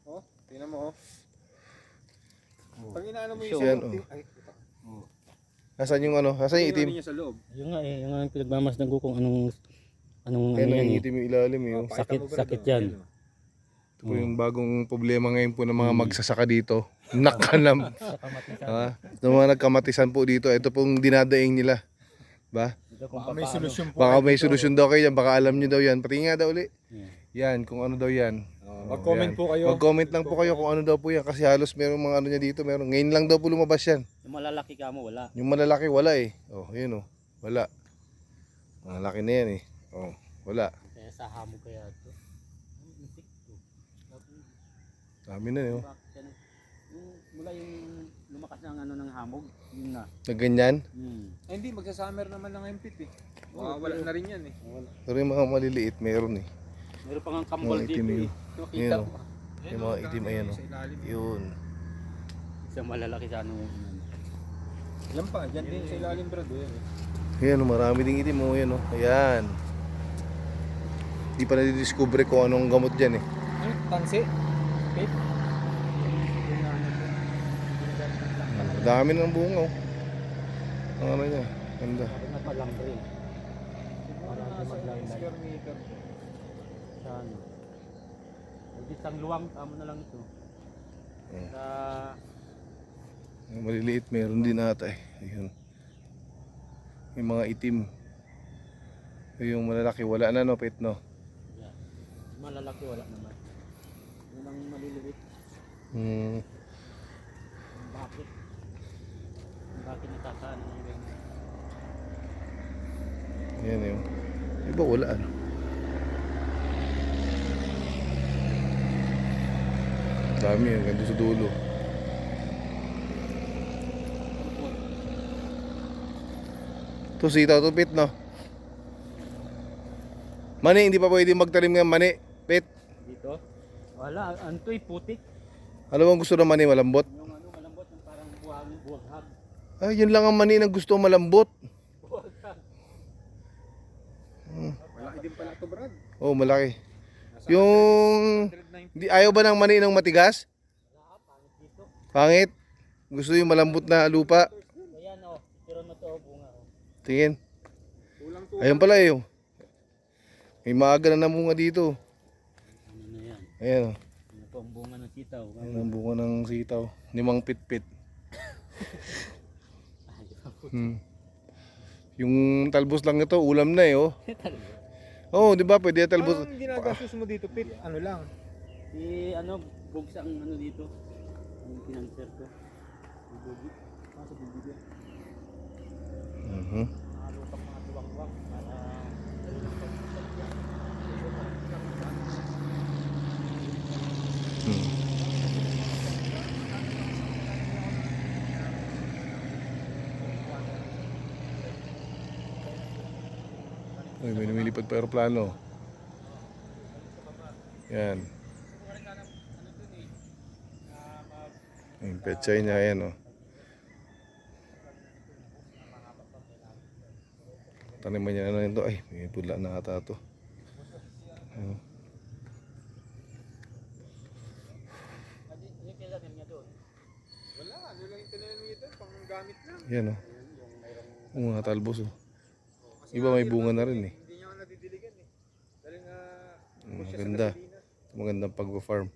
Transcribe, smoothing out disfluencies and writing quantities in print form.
Oh, tingnan mo oh. Pag inaano mo Sure. yung Yan, ay, Nasaan yung ano? Nasaan yung itim? niya sa loob. Yung nga eh, yung nga pinagmamasdan ko kung anong Yan, ano yan ang eh. itim yung ilalim eh. Oh. Sakit, sakit yan. Ito po yung bagong problema ngayon po ng mga Hmm. magsasaka dito. Nakanam. Sa kamatisan. Yung mga nagkamatisan po dito, ito pong dinadaing nila. Ba? Ito kung Baka may papaano. solusyon po. Baka may solusyon daw kayo yan, baka alam nyo daw yan. Pati nga daw uli. Yeah. Yan, kung ano daw yan. Mag-comment Yan. po kayo. Mag-comment lang po kayo kung ano daw po yan. Kasi halos merong mga ano niya dito. Meron. Ngayon lang daw po lumabas yan. Yung malalaki ka mo, wala. Yung malalaki wala eh. Oh, yun oh. Wala. Malalaki na yan eh. Oh, wala. Kaya sa hamog kaya ito. Insekto. Dami na eh. Oh. Mula yung lumakas ng ano ng hamog, yun na. Na ganyan. Ay, hindi, magsa-summer naman lang yung pit eh. Wala na rin yan eh. Pero yung mga maliliit meron eh. Meron pang ang kambal Mga dito itim eh. yun. Makita Yan mo. oh. Yung mga itim ayan oh. Sa ilalim. Yun. Isang malalaki sa ano. Yan pa, dyan din sa ilalim brad. Yan eh. Ayan oh, marami ding itim oh. Ayan oh. Ayan. Di pa nadidiscover kung anong gamot dyan eh. Ano? Tansi? Pit? Dami ng bunga oh. Ang ano niya. Ganda. Nagpalambre. Para hindi maglaylay. Square meter. Sa ano. Isang luwang, tama na lang ito. Hmm. Sa Yung maliliit meron din ata eh. Ayun. Yung mga itim. Yung malalaki wala na no, pet no. yeah. Malalaki wala naman. Yun ang maliliit. Hmm. Bakit? Bakit natataan ng ganyan? Ayan yun. Iba wala ano. Dami yun, ganda sa dulo. Ito sitaw to pit no. Mani, hindi pa pwede magtanim ng mani. Pit. Dito? Wala, antoy putik. Ano bang gusto ng mani malambot? Yung ano malambot ng parang buwaghag. Ay, yun lang ang mani na gusto malambot. Buwaghag. Malaki din pala ito brad. Oh, malaki. Yung 190. di ayaw ba ng mani ng matigas? Wala, pangit dito. Pangit. Gusto yung malambot na lupa. Ayan oh, pero na to bunga oh. Tingin. Kulang to. Ayun pala eh. Oh. May maaga na namunga dito. Ano na yan? Ayan oh. Ano po ang bunga ng sitaw? Ayan ang bunga ng sitaw. Limang pit-pit. Yung talbos lang ito, ulam na eh oh. Oo, di ba? Pwede talbos. Ang ginagastos mo dito pit, ano lang. Si ano, bugs ang ano dito. Ang pinanser ko. Yung bugi. Sa bugi. Mhm. Halo pang mga tuwang-tuwang para Hmm. Ay, may lumilipad pa aeroplano. Yan. Yung pechay niya, yan oh. Taniman niya na ito. Ay, may pudla na ata ito. Ayun. Wala, ano lang yung tinanim nito, pang gamit lang. Yan oh. Mga talbos oh. Iba may bunga na rin eh. Hindi niya ako nadidiligan eh. Dahil nga, Maganda. Magandang pag-farm.